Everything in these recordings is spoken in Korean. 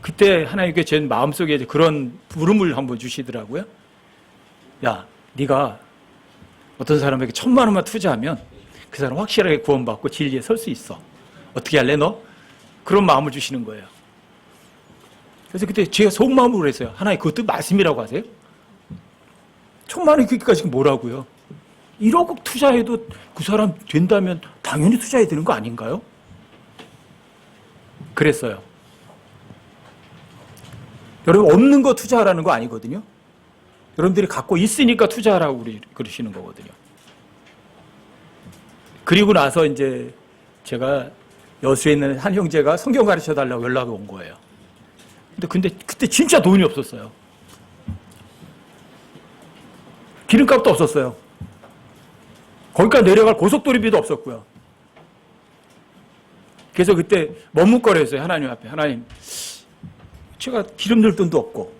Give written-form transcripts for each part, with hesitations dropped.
그때 하나님께 제 마음속에 그런 부름을 한번 주시더라고요. 야, 네가 어떤 사람에게 1,000만 원만 투자하면 그 사람 확실하게 구원받고 진리에 설 수 있어. 어떻게 할래 너? 그런 마음을 주시는 거예요. 그래서 그때 제가 속마음으로 그랬어요. 하나님 그것도 말씀이라고 하세요? 1,000만 원이 그렇게까지 뭐라고요? 1억 투자해도 그 사람 된다면 당연히 투자해야 되는 거 아닌가요? 그랬어요. 여러분 없는 거 투자하라는 거 아니거든요. 여러분들이 갖고 있으니까 투자하라고 그러시는 거거든요. 그리고 나서 이제 제가 여수에 있는 한 형제가 성경 가르쳐 달라고 연락이 온 거예요. 근데 그때 진짜 돈이 없었어요. 기름값도 없었어요. 거기까지 내려갈 고속도로비도 없었고요. 그래서 그때 머뭇거렸어요. 하나님 앞에. 하나님, 제가 기름 넣을 돈도 없고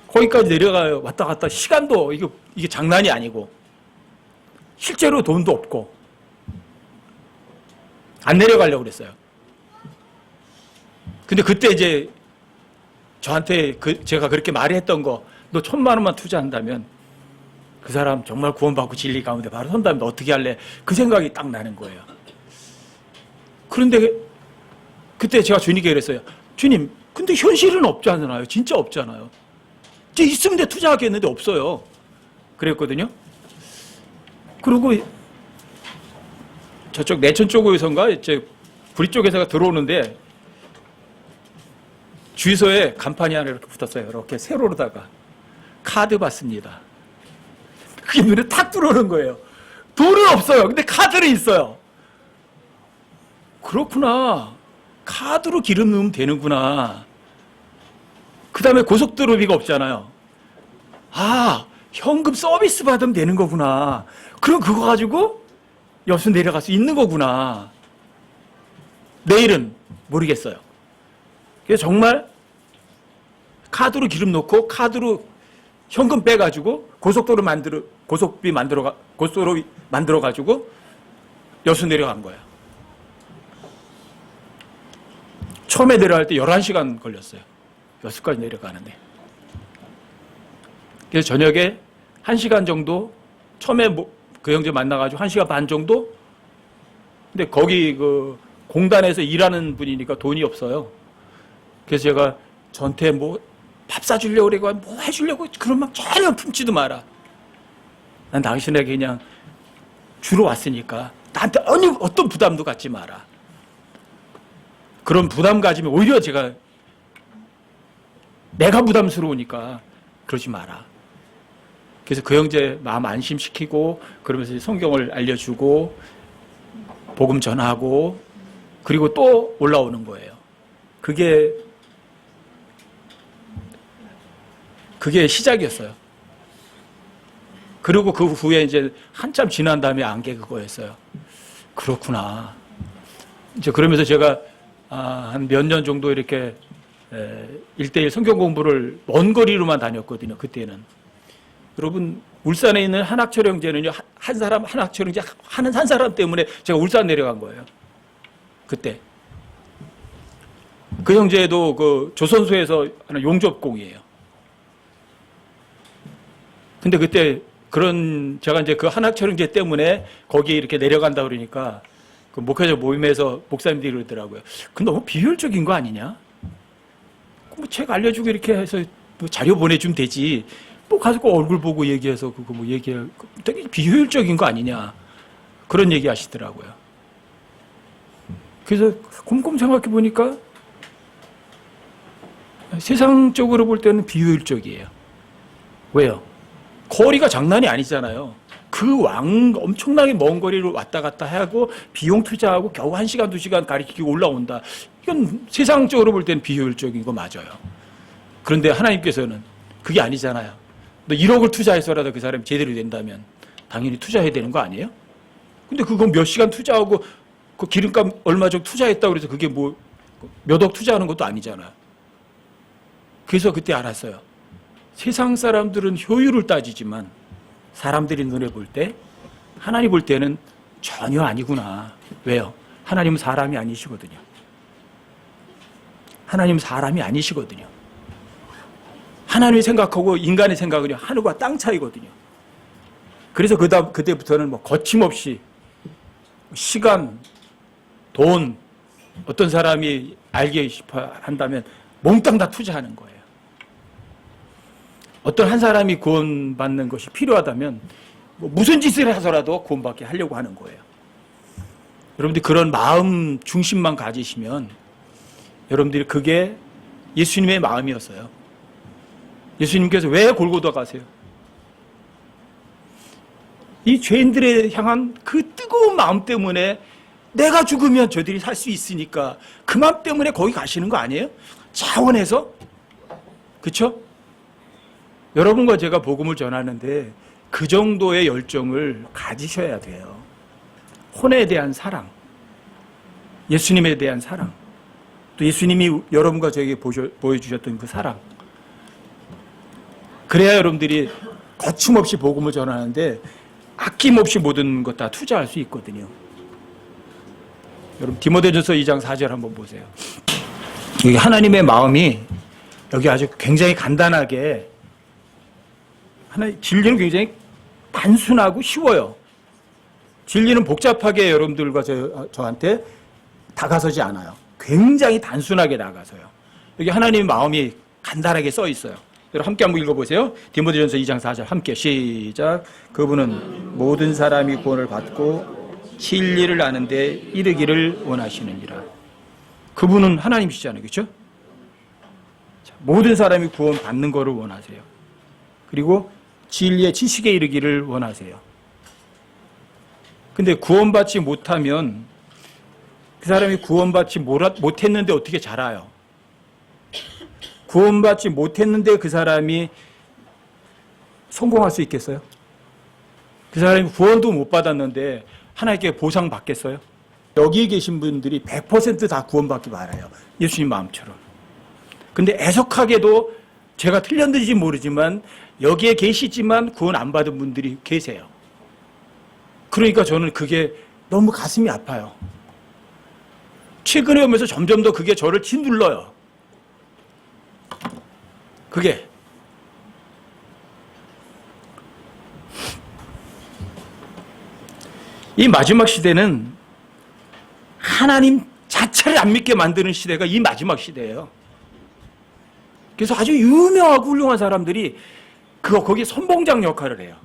거기까지 내려가요. 왔다 갔다 시간도 이게 장난이 아니고 실제로 돈도 없고 안 내려가려고 그랬어요. 근데 그때 이제 저한테 제가 그렇게 말했던 거, 너 1,000만 원만 투자한다면 그 사람 정말 구원받고 진리 가운데 바로 선다면 너 어떻게 할래? 그 생각이 딱 나는 거예요. 그런데 그때 제가 주님께 그랬어요. 주님, 근데 현실은 없잖아요. 진짜 없잖아요. 이제 있으면 내 투자하겠는데 없어요. 그랬거든요. 그리고 저쪽 내천 쪽에서인가 이제 구리 쪽에서가 들어오는데 주유소에 간판이 하나 이렇게 붙었어요. 이렇게 세로로다가 카드 받습니다. 그게 눈에 탁 들어오는 거예요. 돈은 없어요. 근데 카드는 있어요. 그렇구나. 카드로 기름 넣으면 되는구나. 그 다음에 고속도로비가 없잖아요. 아, 현금 서비스 받으면 되는 거구나. 그럼 그거 가지고 여수 내려갈 수 있는 거구나. 내일은 모르겠어요. 그래서 정말 카드로 기름 넣고 카드로 현금 빼가지고 고속도로 만들어가지고 여수 내려간 거예요. 처음에 내려갈 때 11시간 걸렸어요. 여수까지 내려가는데. 그래서 저녁에 1시간 정도, 처음에 그 형제 만나가지고 1시간 반 정도? 근데 거기 그 공단에서 일하는 분이니까 돈이 없어요. 그래서 제가 저한테 밥 사주려고 그러고 뭐 해주려고 그런 막 전혀 품지도 마라. 난 당신에게 그냥 주러 왔으니까 나한테 어떤 부담도 갖지 마라. 그런 부담 가지면 오히려 내가 부담스러우니까 그러지 마라. 그래서 그 형제 마음 안심시키고 그러면서 성경을 알려주고 복음 전하고 그리고 또 올라오는 거예요. 그게 시작이었어요. 그리고 그 후에 이제 한참 지난 다음에 안 게 그거였어요. 그렇구나. 이제 그러면서 제가 한 몇 년 정도 이렇게 1:1 성경 공부를 먼 거리로만 다녔거든요. 그때는. 여러분 울산에 있는 한학철 형제는요. 한학철 형제 하는 한 사람 때문에 제가 울산 내려간 거예요. 그때. 그 형제도 그 조선소에서 하는 용접공이에요. 근데 그때 제가 이제 그 한학철 형제 때문에 거기에 이렇게 내려간다 그러니까 그 목회자 모임에서 목사님들이 그러더라고요. 그 너무 비효율적인 거 아니냐? 뭐 책 알려주고 이렇게 해서 뭐 자료 보내주면 되지. 뭐 가지고 얼굴 보고 얘기해서 그거 뭐 얘기해. 되게 비효율적인 거 아니냐? 그런 얘기 하시더라고요. 그래서 곰곰 생각해 보니까 세상적으로 볼 때는 비효율적이에요. 왜요? 거리가 장난이 아니잖아요. 엄청나게 먼 거리를 왔다 갔다 하고 비용 투자하고 겨우 1시간, 2시간 가리키고 올라온다. 이건 세상적으로 볼 때는 비효율적인 거 맞아요. 그런데 하나님께서는 그게 아니잖아요. 너 1억을 투자해서라도 그 사람이 제대로 된다면 당연히 투자해야 되는 거 아니에요? 근데 그건 몇 시간 투자하고 그 기름값 얼마 정도 투자했다고 그래서 그게 뭐 몇 억 투자하는 것도 아니잖아요. 그래서 그때 알았어요. 세상 사람들은 효율을 따지지만 사람들이 눈에 볼 때 하나님 볼 때는 전혀 아니구나. 왜요? 하나님은 사람이 아니시거든요. 하나님 사람이 아니시거든요. 하나님이 생각하고 인간의 생각은요, 하늘과 땅 차이거든요. 그래서 그때부터는 뭐 거침없이 시간, 돈, 어떤 사람이 알게 싶어 한다면 몽땅 다 투자하는 거예요. 어떤 한 사람이 구원받는 것이 필요하다면 뭐 무슨 짓을 해서라도 구원받게 하려고 하는 거예요. 여러분들이 그런 마음 중심만 가지시면 여러분들이 그게 예수님의 마음이었어요. 예수님께서 왜 골고다 가세요? 이 죄인들에 향한 그 뜨거운 마음 때문에 내가 죽으면 저들이 살 수 있으니까 그 마음 때문에 거기 가시는 거 아니에요? 차원에서? 그렇죠? 여러분과 제가 복음을 전하는데 그 정도의 열정을 가지셔야 돼요. 혼에 대한 사랑, 예수님에 대한 사랑, 또 예수님이 여러분과 저에게 보여주셨던 그 사랑. 그래야 여러분들이 거침없이 복음을 전하는데 아낌없이 모든 것 다 투자할 수 있거든요. 여러분 디모데전서 2장 4절 한번 보세요. 여기 하나님의 마음이 여기 아주 굉장히 간단하게 진리는 굉장히 단순하고 쉬워요. 진리는 복잡하게 여러분들과 저한테 다가서지 않아요. 굉장히 단순하게 다가서요. 여기 하나님의 마음이 간단하게 써 있어요. 여러분 함께 한번 읽어보세요. 디모데전서 2장 4절 함께 시작. 그분은 모든 사람이 구원을 받고 진리를 아는 데 이르기를 원하시느니라. 그분은 하나님이시잖아요. 그렇죠? 모든 사람이 구원받는 것을 원하세요. 그리고 진리의 지식에 이르기를 원하세요. 근데 구원받지 못하면 그 사람이 구원받지 못했는데 어떻게 자라요? 구원받지 못했는데 그 사람이 성공할 수 있겠어요? 그 사람이 구원도 못 받았는데 하나님께 보상 받겠어요? 여기 계신 분들이 100% 다 구원받기 바라요. 예수님 마음처럼. 근데 애석하게도 제가 틀렸는지 모르지만 여기에 계시지만 구원 안 받은 분들이 계세요. 그러니까 저는 그게 너무 가슴이 아파요. 최근에 오면서 점점 더 그게 저를 짓눌러요. 그게 이 마지막 시대는 하나님 자체를 안 믿게 만드는 시대가 이 마지막 시대예요. 그래서 아주 유명하고 훌륭한 사람들이 거기에 선봉장 역할을 해요.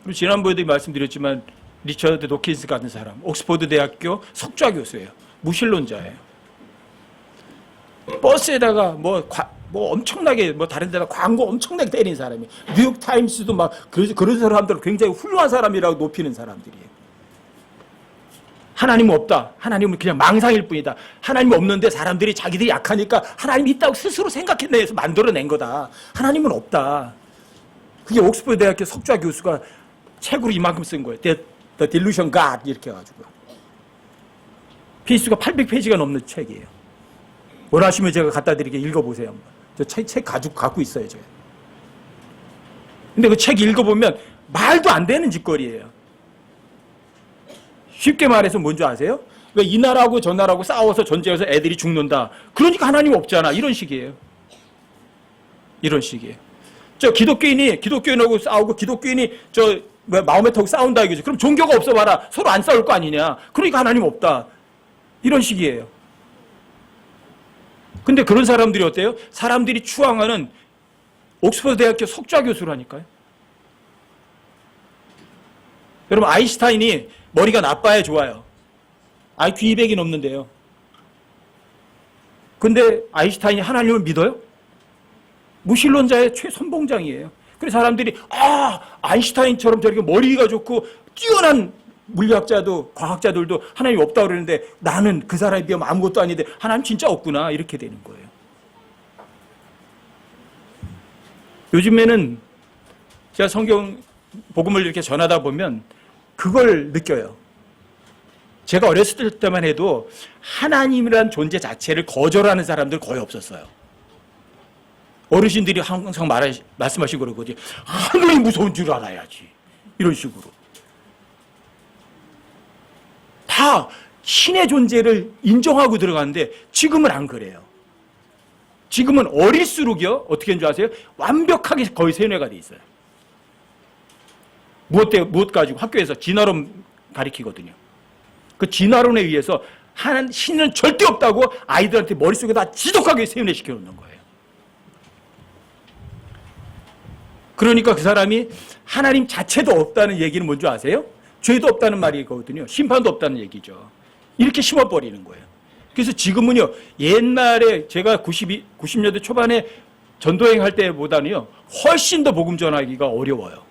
그리고 지난번에도 말씀드렸지만 리처드 도킨스 같은 사람, 옥스퍼드 대학교 석좌 교수예요. 무신론자예요. 버스에다가 뭐 엄청나게 다른 데다 광고 엄청나게 때린 사람이 뉴욕 타임스도 막 그런 사람들은 굉장히 훌륭한 사람이라고 높이는 사람들이에요. 하나님은 없다. 하나님은 그냥 망상일 뿐이다. 하나님이 없는데 사람들이 자기들이 약하니까 하나님이 있다고 스스로 생각했네 해서 만들어낸 거다. 하나님은 없다. 그게 옥스퍼드 대학교 석좌 교수가 책으로 이만큼 쓴 거예요. The Delusion God 이렇게 해가지고. 페이스가 800페이지가 넘는 책이에요. 원하시면 제가 갖다 드리게 읽어보세요. 저 책 갖고 있어요, 제가. 근데 그 책 읽어보면 말도 안 되는 짓거리예요. 쉽게 말해서 뭔지 아세요? 왜 이 나라하고 저 나라하고 싸워서 전쟁에서 애들이 죽는다. 그러니까 하나님 없잖아. 이런 식이에요. 이런 식이에요. 저 기독교인하고 싸우고 기독교인이 마호메트하고 싸운다 이거죠. 그럼 종교가 없어 봐라. 서로 안 싸울 거 아니냐. 그러니까 하나님 없다. 이런 식이에요. 근데 그런 사람들이 어때요? 사람들이 추앙하는 옥스퍼드 대학교 석좌 교수라니까요. 여러분 아인슈타인이 머리가 나빠야 좋아요. IQ 200이 넘는데요. 근데 아인슈타인이 하나님을 믿어요? 무신론자의 최선봉장이에요. 그래서 사람들이 아인슈타인처럼 저렇게 머리가 좋고 뛰어난 물리학자도 과학자들도 하나님 없다고 그러는데 나는 그 사람에 비하면 아무것도 아닌데 하나님 진짜 없구나 이렇게 되는 거예요. 요즘에는 제가 성경 복음을 이렇게 전하다 보면 그걸 느껴요. 제가 어렸을 때만 해도 하나님이라는 존재 자체를 거절하는 사람들 거의 없었어요. 어르신들이 항상 말씀하시고 그러거든요. 하늘이 무서운 줄 알아야지. 이런 식으로. 다 신의 존재를 인정하고 들어가는데 지금은 안 그래요. 지금은 어릴수록요, 어떻게 하는 줄 아세요? 완벽하게 거의 세뇌가 돼 있어요. 무엇 가지고 학교에서 진화론 가리키거든요. 그 진화론에 의해서 신은 절대 없다고 아이들한테 머릿속에다 지독하게 세뇌시켜 놓는 거예요. 그러니까 그 사람이 하나님 자체도 없다는 얘기는 뭔지 아세요? 죄도 없다는 말이거든요. 심판도 없다는 얘기죠. 이렇게 심어버리는 거예요. 그래서 지금은요, 옛날에 제가 90년대 초반에 전도행 할 때보다는요, 훨씬 더 복음 전하기가 어려워요.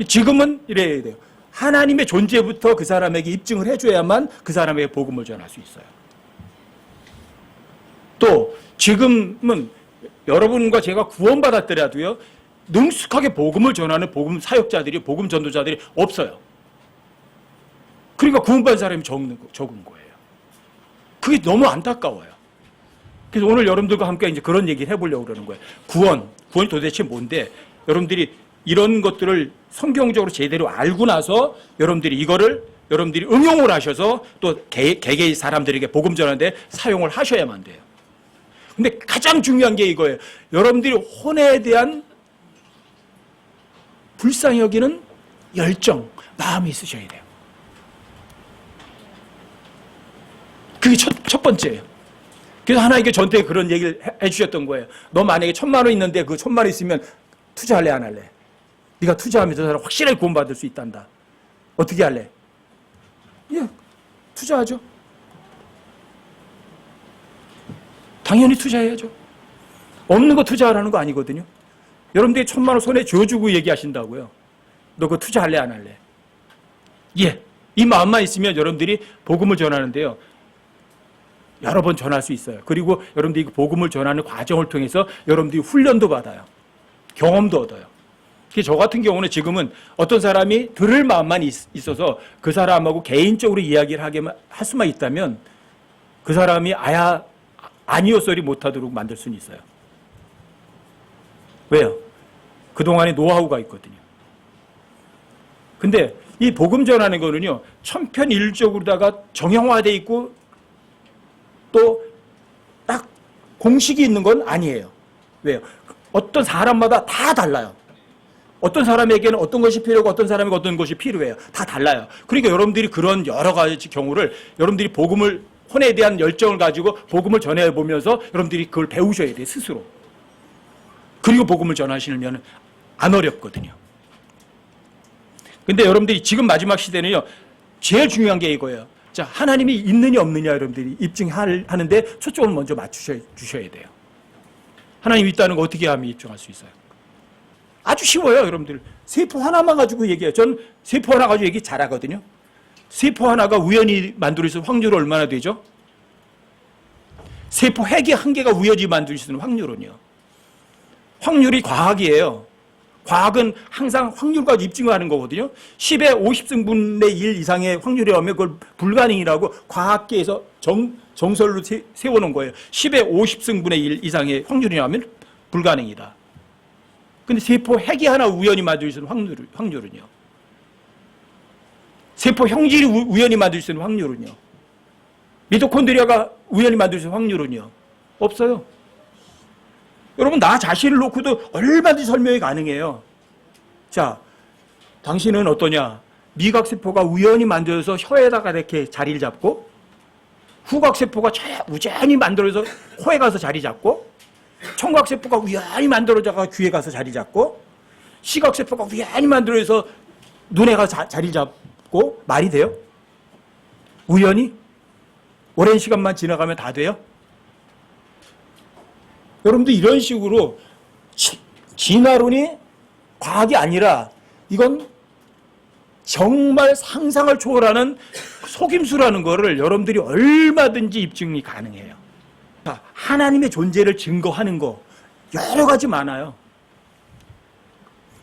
지금은 이래야 돼요. 하나님의 존재부터 그 사람에게 입증을 해줘야만 그 사람에게 복음을 전할 수 있어요. 또 지금은 여러분과 제가 구원받았더라도요, 능숙하게 복음을 전하는 복음 사역자들이, 복음 전도자들이 없어요. 그러니까 구원받은 사람이 적은 거예요. 그게 너무 안타까워요. 그래서 오늘 여러분들과 함께 이제 그런 얘기를 해보려고 그러는 거예요. 구원이 도대체 뭔데? 여러분들이 이런 것들을 성경적으로 제대로 알고 나서 여러분들이 응용을 하셔서 또 개개의 사람들에게 복음 전하는데 사용을 하셔야만 돼요. 근데 가장 중요한 게 이거예요. 여러분들이 혼에 대한 불쌍히 여기는 열정, 마음이 있으셔야 돼요. 그게 첫 번째예요. 그래서 하나님께 저한테 그런 얘기를 해주셨던 거예요. 너 만약에 1,000만 원 있는데 그 1,000만 원 있으면 투자할래 안 할래? 네가 투자하면 저 사람 확실하게 구원받을 수 있단다. 어떻게 할래? 예, 투자하죠. 당연히 투자해야죠. 없는 거 투자하라는 거 아니거든요. 여러분들이 1,000만 원 손에 쥐어주고 얘기하신다고요. 너 그거 투자할래 안 할래? 예, 이 마음만 있으면 여러분들이 복음을 전하는데요, 여러 번 전할 수 있어요. 그리고 여러분들이 복음을 전하는 과정을 통해서 여러분들이 훈련도 받아요. 경험도 얻어요. 저 같은 경우는 지금은 어떤 사람이 들을 마음만 있어서 그 사람하고 개인적으로 이야기를 할 수만 있다면 그 사람이 아니요 소리 못하도록 만들 수는 있어요. 왜요? 그동안에 노하우가 있거든요. 근데 이 복음 전하는 거는요, 천편일률적으로다가 정형화되어 있고 또 딱 공식이 있는 건 아니에요. 왜요? 어떤 사람마다 다 달라요. 어떤 사람에게는 어떤 것이 필요하고 어떤 사람에게 어떤 것이 필요해요. 다 달라요. 그러니까 여러분들이 그런 여러 가지 경우를 여러분들이 혼에 대한 열정을 가지고 복음을 전해보면서 여러분들이 그걸 배우셔야 돼요, 스스로. 그리고 복음을 전하시면 안 어렵거든요. 근데 여러분들이 지금 마지막 시대는요, 제일 중요한 게 이거예요. 자, 하나님이 있느냐 없느냐 여러분들이 입증하는데 초점을 먼저 맞추셔야 돼요. 하나님이 있다는 거 어떻게 하면 입증할 수 있어요? 아주 쉬워요, 여러분들. 세포 하나만 가지고 얘기해요. 전 세포 하나 가지고 얘기 잘하거든요. 세포 하나가 우연히 만들어질 확률이 얼마나 되죠? 세포 핵이 한 개가 우연히 만들 수 있는 확률은요. 확률이 과학이에요. 과학은 항상 확률 가지고 입증하는 거거든요. 10의 50승분의 1 이상의 확률이라면 그걸 불가능이라고 과학계에서 정설로 세워놓은 거예요. 10의 50승분의 1 이상의 확률이라면 불가능이다. 근데 세포 핵이 하나 우연히 만들 수 있는 확률은요. 세포 형질이 우연히 만들 수 있는 확률은요. 미토콘드리아가 우연히 만들 수 있는 확률은요. 없어요. 여러분, 나 자신을 놓고도 얼마든지 설명이 가능해요. 자, 당신은 어떠냐? 미각세포가 우연히 만들어서 혀에다가 이렇게 자리를 잡고, 후각세포가 우연히 만들어서 코에 가서 자리 잡고, 청각세포가 우연히 만들어져서 귀에 가서 자리 잡고, 시각세포가 우연히 만들어서 눈에 가서 자리 잡고, 말이 돼요? 우연히? 오랜 시간만 지나가면 다 돼요? 여러분들 이런 식으로 진화론이 과학이 아니라 이건 정말 상상을 초월하는 속임수라는 거를 여러분들이 얼마든지 입증이 가능해요. 하나님의 존재를 증거하는 거 여러 가지 많아요.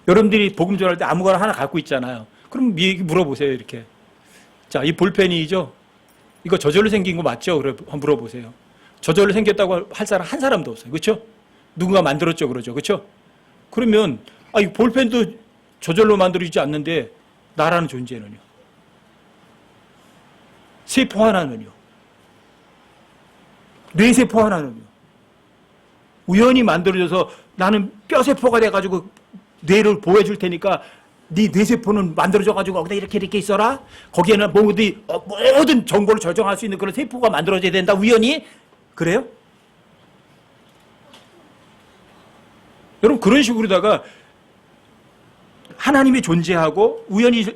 여러분들이 복음 전할 때 아무거나 하나 갖고 있잖아요. 그럼 물어보세요, 이렇게. 자, 이 볼펜이죠? 이거 저절로 생긴 거 맞죠? 그래, 한번 물어보세요. 저절로 생겼다고 할 사람 한 사람도 없어요. 그렇죠? 누군가 만들었죠, 그러죠. 그렇죠? 그러면 이 볼펜도 저절로 만들어지지 않는데 나라는 존재는요. 세포 하나는요. 뇌세포 하나는요. 우연히 만들어져서 나는 뼈세포가 돼가지고 뇌를 보호해줄 테니까 네 뇌세포는 만들어져가지고 거기다 이렇게 있어라. 거기에는 모든 정보를 저장할 수 있는 그런 세포가 만들어져야 된다. 우연히. 그래요? 여러분 그런 식으로다가 하나님이 존재하고 우연히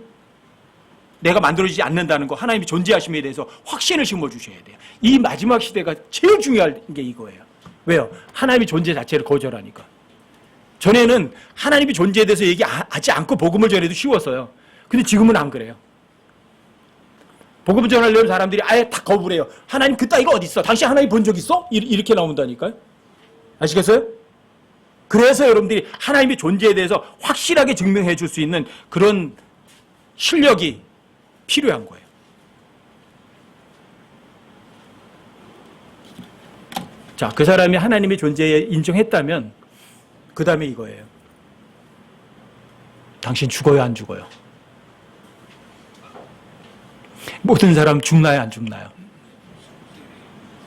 내가 만들어지지 않는다는 거, 하나님이 존재하심에 대해서 확신을 심어주셔야 돼요. 이 마지막 시대가 제일 중요한 게 이거예요. 왜요? 하나님의 존재 자체를 거절하니까. 전에는 하나님의 존재에 대해서 얘기하지 않고 복음을 전해도 쉬웠어요. 근데 지금은 안 그래요. 복음을 전하려면 사람들이 아예 다 거부를 해요. 하나님 그따위가 어디 있어? 당신 하나님 본 적 있어? 이렇게 나온다니까요. 아시겠어요? 그래서 여러분들이 하나님의 존재에 대해서 확실하게 증명해 줄 수 있는 그런 실력이 필요한 거예요. 자, 그 사람이 하나님의 존재에 인정했다면 그 다음에 이거예요. 당신 죽어요, 안 죽어요? 모든 사람 죽나요, 안 죽나요?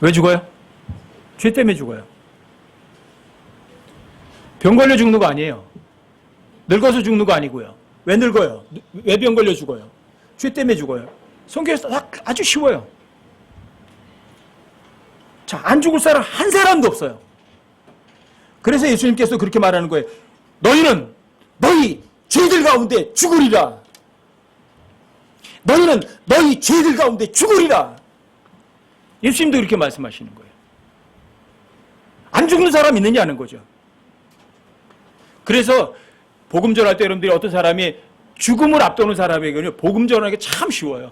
왜 죽어요? 죄 때문에 죽어요. 병 걸려 죽는 거 아니에요. 늙어서 죽는 거 아니고요. 왜 늙어요? 왜 병 걸려 죽어요? 죄 때문에 죽어요. 성경에서 아주 쉬워요. 자, 안 죽을 사람 한 사람도 없어요. 그래서 예수님께서 그렇게 말하는 거예요. 너희는 너희 죄들 가운데 죽으리라. 너희는 너희 죄들 가운데 죽으리라. 예수님도 이렇게 말씀하시는 거예요. 안 죽는 사람 있느냐는 거죠. 그래서 복음 전할 때 여러분들이 어떤 사람이 죽음을 앞두는 사람에게는 복음 전하기 참 쉬워요.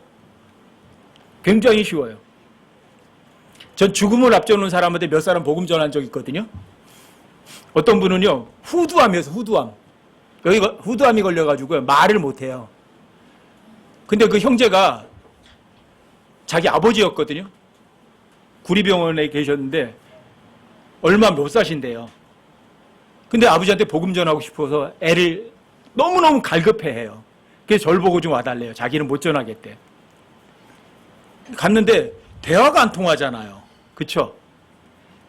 굉장히 쉬워요. 전 죽음을 앞두는 사람한테 몇 사람 복음 전한 적 있거든요. 어떤 분은요, 후두암이어서 후두암. 여기가 후두암이 걸려가지고 말을 못해요. 근데 그 형제가 자기 아버지였거든요. 구리병원에 계셨는데 얼마 못 사신대요. 근데 아버지한테 복음 전하고 싶어서 애를 너무너무 갈급해해요. 그래서 절 보고 좀 와달래요. 자기는 못 전하겠대. 갔는데 대화가 안 통하잖아요. 그쵸?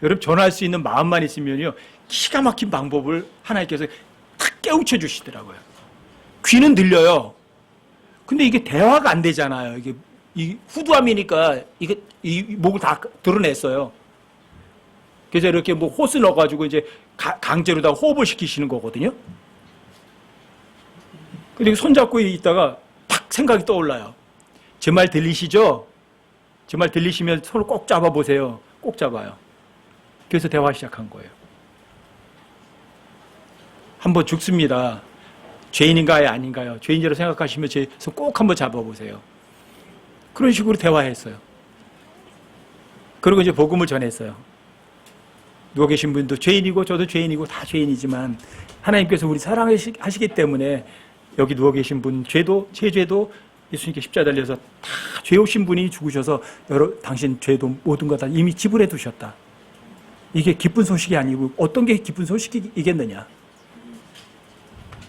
여러분 전할 수 있는 마음만 있으면요, 기가 막힌 방법을 하나님께서 탁 깨우쳐 주시더라고요. 귀는 들려요. 근데 이게 대화가 안 되잖아요. 이게 이 후두암이니까 이게 이 목을 다 드러냈어요. 그래서 이렇게 뭐 호스 넣어가지고 이제 강제로 다 호흡을 시키시는 거거든요. 근데 손잡고 있다가 탁 생각이 떠올라요. 제 말 들리시죠? 제 말 들리시면 손을 꼭 잡아보세요. 꼭 잡아요. 그래서 대화 시작한 거예요. 한번 죽습니다. 죄인인가요? 아닌가요? 죄인이라고 생각하시면 제 손 꼭 한번 잡아보세요. 그런 식으로 대화했어요. 그리고 이제 복음을 전했어요. 누워 계신 분도 죄인이고 저도 죄인이고 다 죄인이지만 하나님께서 우리 사랑하시기 때문에 여기 누워 계신 분 죄도 제 죄도 예수님께 십자가 달려서 다 죄 오신 분이 죽으셔서 당신 죄도 모든 거 다 이미 지불해 두셨다. 이게 기쁜 소식이 아니고 어떤 게 기쁜 소식이겠느냐.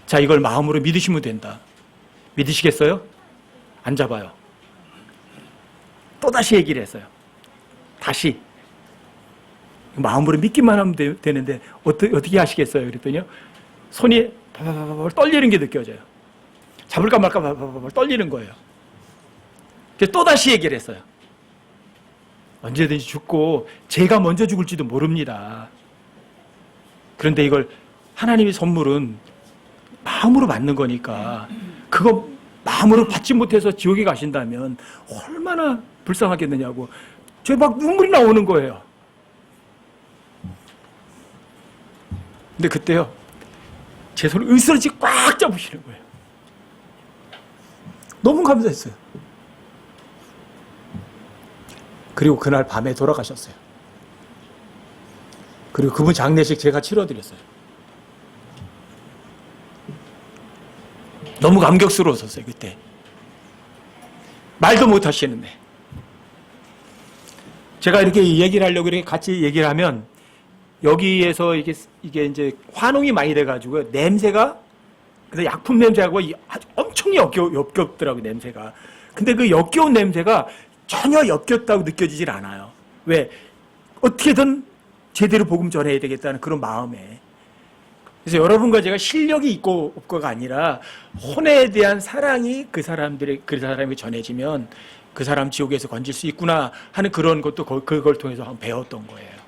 자, 이걸 마음으로 믿으시면 된다. 믿으시겠어요? 안 잡아요. 또다시 얘기를 했어요. 다시. 마음으로 믿기만 하면 되는데 어떻게 하시겠어요? 그랬더니요, 손이 떨리는 게 느껴져요. 잡을까 말까 떨리는 거예요. 그래서 또다시 얘기를 했어요. 언제든지 죽고 제가 먼저 죽을지도 모릅니다. 그런데 이걸 하나님의 선물은 마음으로 받는 거니까 그거 마음으로 받지 못해서 지옥에 가신다면 얼마나 불쌍하겠느냐고. 저 막 눈물이 나오는 거예요. 근데 그때요, 제 손을 으스러지 꽉 잡으시는 거예요. 너무 감사했어요. 그리고 그날 밤에 돌아가셨어요. 그리고 그분 장례식 제가 치러드렸어요. 너무 감격스러웠었어요, 그때. 말도 못 하시는데. 제가 이렇게 얘기를 하려고 이렇게 같이 얘기를 하면 여기에서 이게 이제 환웅이 많이 돼가지고 냄새가, 근데 약품 냄새하고 아주 엄청 역겹더라고요, 냄새가. 근데 그 역겨운 냄새가 전혀 역겹다고 느껴지질 않아요. 왜? 어떻게든 제대로 복음 전해야 되겠다는 그런 마음에. 그래서 여러분과 제가 실력이 있고 없고가 아니라 혼에 대한 사랑이 그 사람에게 전해지면 그 사람 지옥에서 건질 수 있구나 하는 그런 것도 그걸 통해서 한번 배웠던 거예요.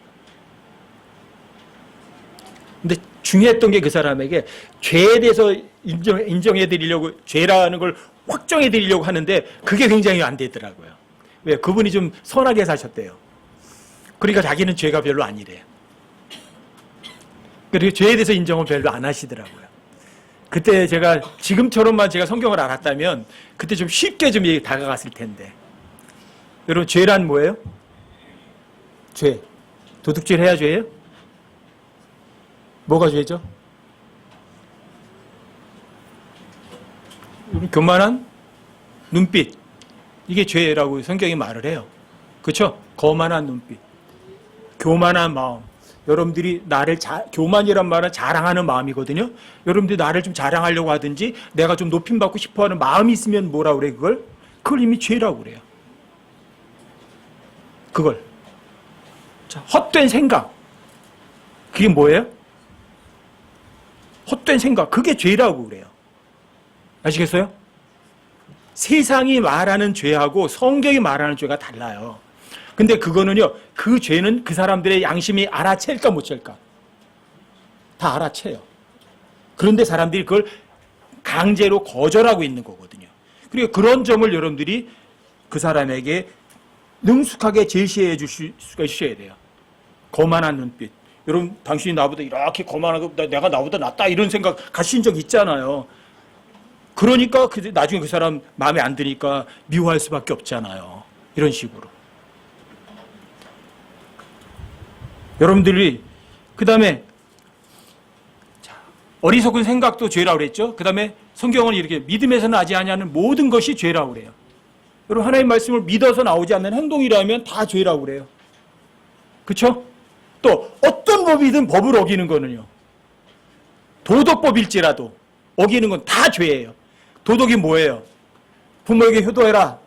근데 중요했던 게 그 사람에게 죄에 대해서 인정해 드리려고, 죄라는 걸 확정해 드리려고 하는데 그게 굉장히 안 되더라고요. 왜? 그분이 좀 선하게 사셨대요. 그러니까 자기는 죄가 별로 아니래요. 그리고 죄에 대해서 인정은 별로 안 하시더라고요. 그때 제가 지금처럼만 제가 성경을 알았다면 그때 좀 쉽게 좀 다가갔을 텐데. 여러분, 죄란 뭐예요? 죄. 도둑질 해야 죄예요? 뭐가 죄죠? 교만한 눈빛. 이게 죄라고 성경이 말을 해요. 그렇죠? 거만한 눈빛. 교만한 마음. 여러분들이 교만이란 말은 자랑하는 마음이거든요. 여러분들이 나를 좀 자랑하려고 하든지 내가 좀 높임받고 싶어하는 마음이 있으면 뭐라 그래 그걸? 그걸 이미 죄라고 그래요. 그걸. 자, 헛된 생각. 그게 뭐예요? 헛된 생각. 그게 죄라고 그래요. 아시겠어요? 세상이 말하는 죄하고 성경이 말하는 죄가 달라요. 근데 그거는요, 그 죄는 그 사람들의 양심이 알아챌까 못 챌까? 다 알아채요. 그런데 사람들이 그걸 강제로 거절하고 있는 거거든요. 그리고 그런 점을 여러분들이 그 사람에게 능숙하게 제시해 줄 수가 있어야 돼요. 거만한 눈빛. 여러분, 당신이 나보다 이렇게 거만하고 내가 나보다 낫다 이런 생각 가신 적 있잖아요. 그러니까 나중에 그 사람 마음에 안 드니까 미워할 수밖에 없잖아요. 이런 식으로. 여러분들이 그 다음에 어리석은 생각도 죄라고 그랬죠. 그 다음에 성경은 이렇게 믿음에서 나지 아니하는 모든 것이 죄라고 그래요. 여러분, 하나님의 말씀을 믿어서 나오지 않는 행동이라면 다 죄라고 그래요. 그렇죠? 또 어떤 법이든 법을 어기는 거는요, 도덕법일지라도 어기는 건 다 죄예요. 도덕이 뭐예요? 부모에게 효도해라.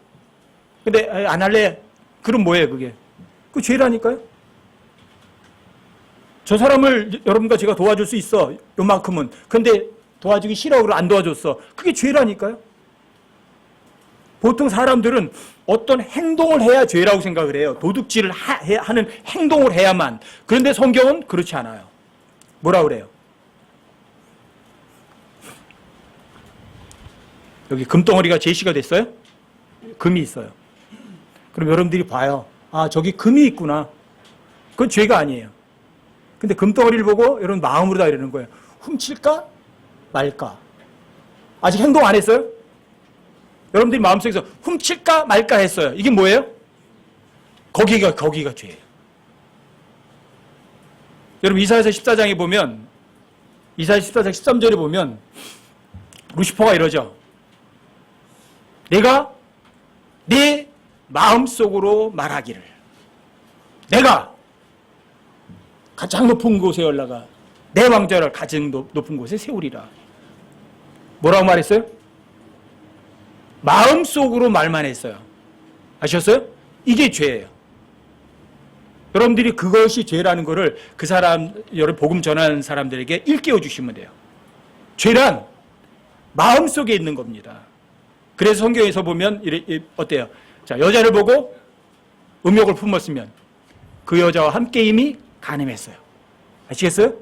근데 안 할래? 그럼 뭐예요 그게? 그 죄라니까요. 저 사람을 여러분과 제가 도와줄 수 있어, 요만큼은. 근데 도와주기 싫어, 그러고 안 도와줬어. 그게 죄라니까요. 보통 사람들은 어떤 행동을 해야 죄라고 생각을 해요. 도둑질을 하는 행동을 해야만. 그런데 성경은 그렇지 않아요. 뭐라 그래요? 여기 금덩어리가 제시가 됐어요? 금이 있어요. 그럼 여러분들이 봐요. 아, 저기 금이 있구나. 그건 죄가 아니에요. 근데 금덩어리를 보고 여러분 마음으로 다 이러는 거예요. 훔칠까 말까? 아직 행동 안 했어요? 여러분들이 마음속에서 훔칠까 말까 했어요. 이게 뭐예요? 거기가 죄예요. 여러분, 이사야서 14장에 보면, 이사야 14장 13절에 보면 루시퍼가 이러죠. 내가 내 마음속으로 말하기를, 내가 가장 높은 곳에 올라가 내 왕좌를 가장 높은 곳에 세우리라. 뭐라고 말했어요? 마음속으로 말만 했어요. 아셨어요? 이게 죄예요. 여러분들이 그것이 죄라는 것을 그 사람, 여러분 복음 전하는 사람들에게 일깨워 주시면 돼요. 죄란 마음속에 있는 겁니다. 그래서 성경에서 보면 어때요? 자, 여자를 보고 음욕을 품었으면 그 여자와 함께임이 간음했어요. 아시겠어요?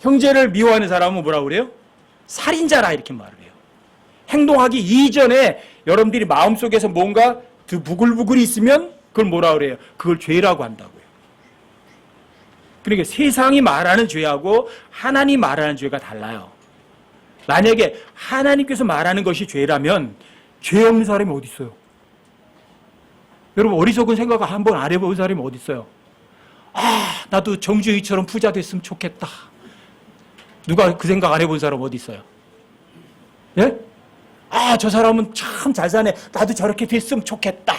형제를 미워하는 사람은 뭐라고 그래요? 살인자라 이렇게 말을 해요. 행동하기 이전에 여러분들이 마음속에서 뭔가 부글부글이 있으면 그걸 뭐라고 그래요? 그걸 죄라고 한다고요. 그러니까 세상이 말하는 죄하고 하나님 말하는 죄가 달라요. 만약에 하나님께서 말하는 것이 죄라면 죄 없는 사람이 어디 있어요? 여러분, 어리석은 생각을 한번 안 해본 사람이 어디 있어요? 아, 나도 정주희처럼 부자 됐으면 좋겠다. 누가 그 생각 안 해본 사람 어디 있어요? 예? 아, 저 사람은 참 잘 사네. 나도 저렇게 됐으면 좋겠다.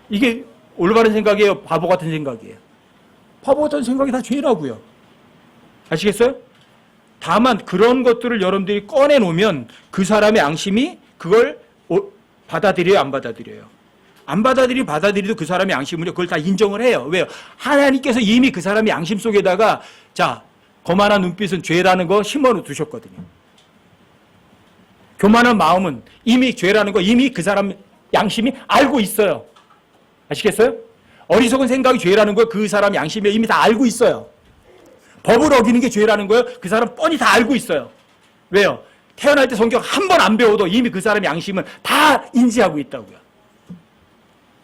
이게 올바른 생각이에요? 바보 같은 생각이에요? 바보 같은 생각이 다 죄라고요. 아시겠어요? 다만 그런 것들을 여러분들이 꺼내놓으면 그 사람의 양심이 그걸 받아들여요, 안 받아들여요? 안 받아들이도 그 사람의 양심은요, 그걸 다 인정을 해요. 왜요? 하나님께서 이미 그 사람의 양심 속에다가, 자, 거만한 눈빛은 죄라는 거 심어 두셨거든요. 교만한 마음은 이미 죄라는 거 이미 그 사람 양심이 알고 있어요. 아시겠어요? 어리석은 생각이 죄라는 거 그 사람 양심이 이미 다 알고 있어요. 법을 어기는 게 죄라는 거예요. 그 사람 뻔히 다 알고 있어요. 왜요? 태어날 때 성경 한 번 안 배워도 이미 그 사람 양심은 다 인지하고 있다고요.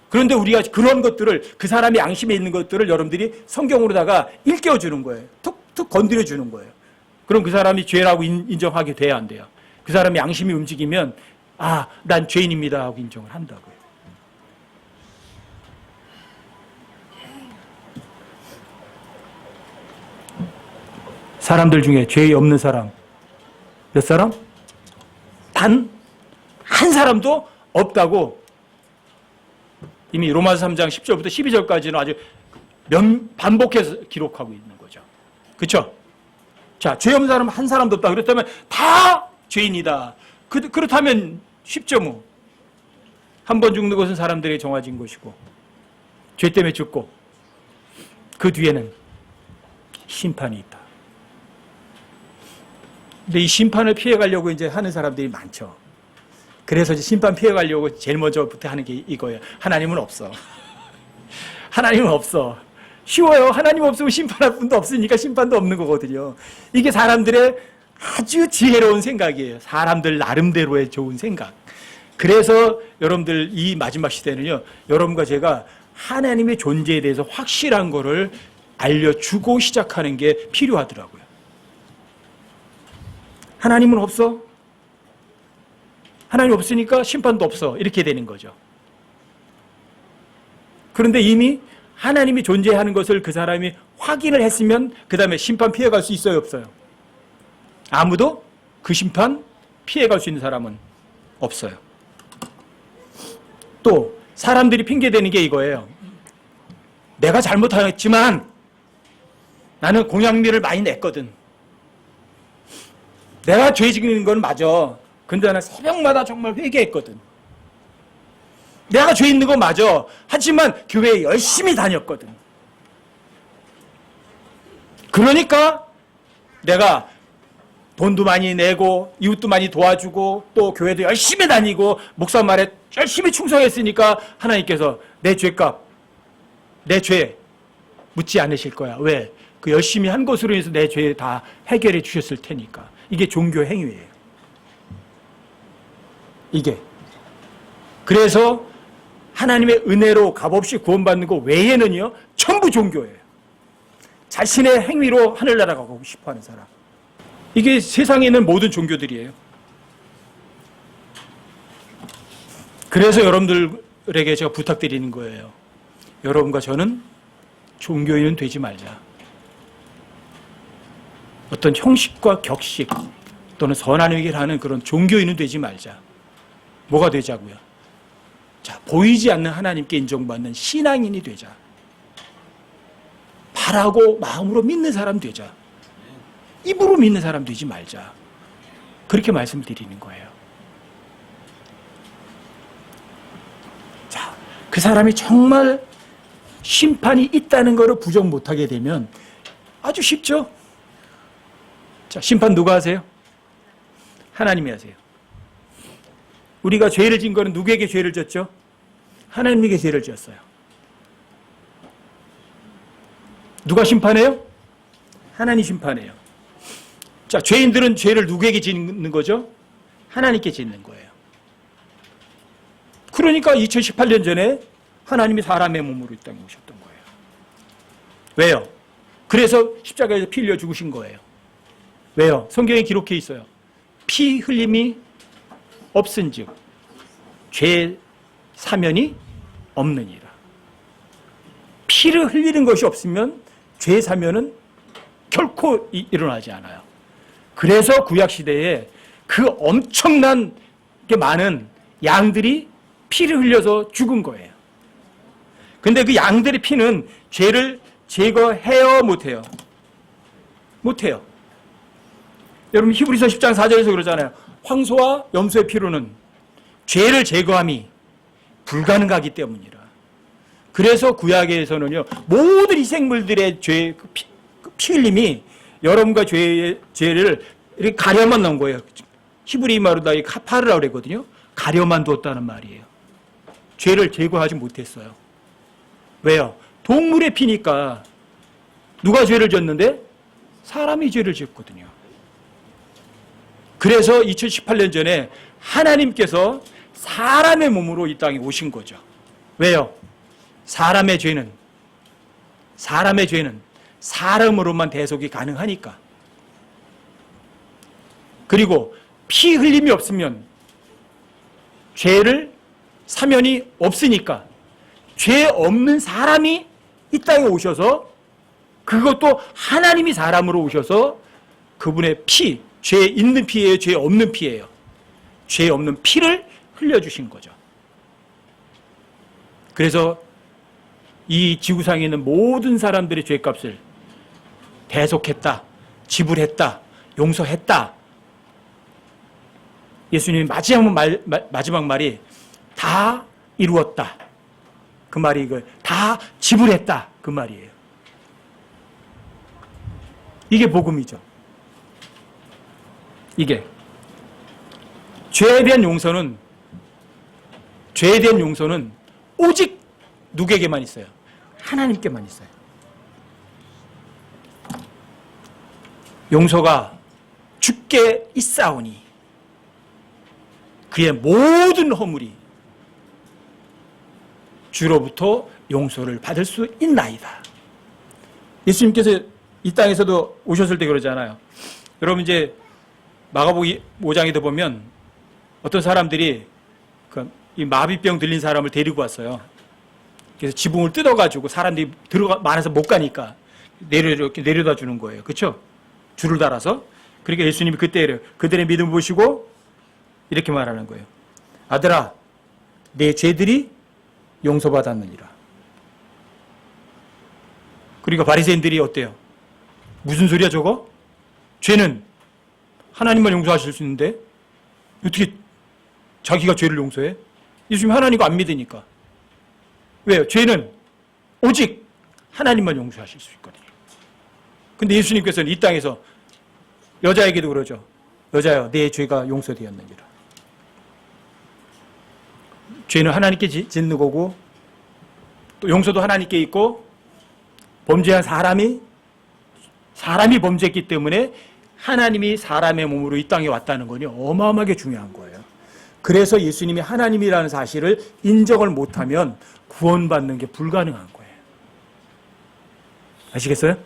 그런데 우리가 그런 것들을, 그 사람의 양심에 있는 것들을 여러분들이 성경으로다가 일깨워주는 거예요. 툭툭 건드려주는 거예요. 그럼 그 사람이 죄라고 인정하게 돼야 안 돼요. 그 사람의 양심이 움직이면, 아, 난 죄인입니다 하고 인정을 한다고요. 사람들 중에 죄 없는 사람 몇 사람? 단 한 사람도 없다고 이미 로마서 3장 10절부터 12절까지는 아주 반복해서 기록하고 있는 거죠. 그렇죠? 자, 죄 없는 사람 한 사람도 없다. 그렇다면 다 죄인이다. 그렇다면 쉽죠 뭐. 한 번 죽는 것은 사람들에게 정해진 것이고 죄 때문에 죽고 그 뒤에는 심판이 있다. 근데 이 심판을 피해가려고 이제 하는 사람들이 많죠. 그래서 이제 심판 피해가려고 제일 먼저부터 하는 게 이거예요. 하나님은 없어. 하나님은 없어. 쉬워요. 하나님 없으면 심판할 분도 없으니까 심판도 없는 거거든요. 이게 사람들의 아주 지혜로운 생각이에요. 사람들 나름대로의 좋은 생각. 그래서 여러분들 이 마지막 시대는요, 여러분과 제가 하나님의 존재에 대해서 확실한 거를 알려주고 시작하는 게 필요하더라고요. 하나님은 없어? 하나님 없으니까 심판도 없어. 이렇게 되는 거죠. 그런데 이미 하나님이 존재하는 것을 그 사람이 확인을 했으면 그 다음에 심판 피해갈 수 있어요, 없어요? 아무도 그 심판 피해갈 수 있는 사람은 없어요. 또 사람들이 핑계대는 게 이거예요. 내가 잘못했지만 나는 공양미를 많이 냈거든. 내가 죄 지는 건 맞아. 근데 나는 새벽마다 정말 회개했거든. 내가 죄 있는 건 맞아. 하지만 교회에 열심히 다녔거든. 그러니까 내가 돈도 많이 내고 이웃도 많이 도와주고 또 교회도 열심히 다니고 목사 말에 열심히 충성했으니까 하나님께서 내 죄값, 내 죄 묻지 않으실 거야. 왜? 그 열심히 한 것으로 인해서 내 죄 다 해결해 주셨을 테니까. 이게 종교 행위예요. 이게. 그래서 하나님의 은혜로 값없이 구원받는 것 외에는요, 전부 종교예요. 자신의 행위로 하늘나라 가고 싶어하는 사람. 이게 세상에 있는 모든 종교들이에요. 그래서 여러분들에게 제가 부탁드리는 거예요. 여러분과 저는 종교인은 되지 말자. 어떤 형식과 격식 또는 선한 얘기를 하는 그런 종교인은 되지 말자. 뭐가 되자고요? 자, 보이지 않는 하나님께 인정받는 신앙인이 되자. 바라고 마음으로 믿는 사람 되자. 입으로 믿는 사람 되지 말자. 그렇게 말씀드리는 거예요. 자, 그 사람이 정말 심판이 있다는 것을 부정 못하게 되면 아주 쉽죠? 자, 심판 누가 하세요? 하나님이 하세요. 우리가 죄를 진 거는 누구에게 죄를 졌죠? 하나님에게 죄를 지었어요. 누가 심판해요? 하나님 심판해요. 자, 죄인들은 죄를 누구에게 짓는 거죠? 하나님께 짓는 거예요. 그러니까 2018년 전에 하나님이 사람의 몸으로 이 땅에 오셨던 거예요. 왜요? 그래서 십자가에서 피 흘려 죽으신 거예요. 왜요? 성경에 기록해 있어요. 피 흘림이 없은즉 죄 사면이 없느니라. 피를 흘리는 것이 없으면 죄 사면은 결코 일어나지 않아요. 그래서 구약 시대에 그 엄청난 게 많은 양들이 피를 흘려서 죽은 거예요. 근데 그 양들의 피는 죄를 제거해요, 못해요? 못해요. 여러분 히브리서 10장 4절에서 그러잖아요. 황소와 염소의 피로는 죄를 제거함이 불가능하기 때문이라. 그래서 구약에서는요, 모든 희생물들의 피 흘림이 여러분과 죄를 이렇게 가려만 넣은 거예요. 히브리 말로 이 카파르라고 그랬거든요. 가려만 두었다는 말이에요. 죄를 제거하지 못했어요. 왜요? 동물의 피니까. 누가 죄를 졌는데? 사람이 죄를 지었거든요. 그래서 2018년 전에 하나님께서 사람의 몸으로 이 땅에 오신 거죠. 왜요? 사람의 죄는 사람으로만 대속이 가능하니까. 그리고 피 흘림이 없으면 죄를 사면이 없으니까 죄 없는 사람이 이 땅에 오셔서, 그것도 하나님이 사람으로 오셔서 그분의 피, 죄 있는 피예요, 죄 없는 피예요? 죄 없는 피를 흘려주신 거죠. 그래서 이 지구상에 있는 모든 사람들의 죄값을 대속했다, 지불했다, 용서했다. 예수님의 마지막 말이 다 이루었다. 그 말이 다 지불했다. 그 말이에요. 이게 복음이죠. 이게 죄에 대한 용서는 오직 누구에게만 있어요? 하나님께만 있어요. 용서가 주께 있사오니 그의 모든 허물이 주로부터 용서를 받을 수 있나이다. 예수님께서 이 땅에서도 오셨을 때 그러잖아요. 여러분 이제 마가복음 5장에도 보면 어떤 사람들이 이 마비병 들린 사람을 데리고 왔어요. 그래서 지붕을 뜯어가지고 사람들이 많아서 못 가니까 이렇게 내려다 주는 거예요. 그렇죠? 줄을 달아서. 그러니까 예수님이 그때 그들의 믿음 보시고 이렇게 말하는 거예요. 아들아, 내 죄들이 용서받았느니라. 그러니까 바리새인들이 어때요? 무슨 소리야 저거? 죄는 하나님만 용서하실 수 있는데 어떻게 자기가 죄를 용서해? 예수님 하나님 안 믿으니까. 왜요? 죄는 오직 하나님만 용서하실 수 있거든요. 근데 예수님께서는 이 땅에서 여자에게도 그러죠. 여자여, 내 죄가 용서되었느니라. 죄는 하나님께 짓는 거고, 또 용서도 하나님께 있고, 범죄한 사람이 범죄했기 때문에 하나님이 사람의 몸으로 이 땅에 왔다는 건요, 어마어마하게 중요한 거예요. 그래서 예수님이 하나님이라는 사실을 인정을 못하면 구원받는 게 불가능한 거예요. 아시겠어요?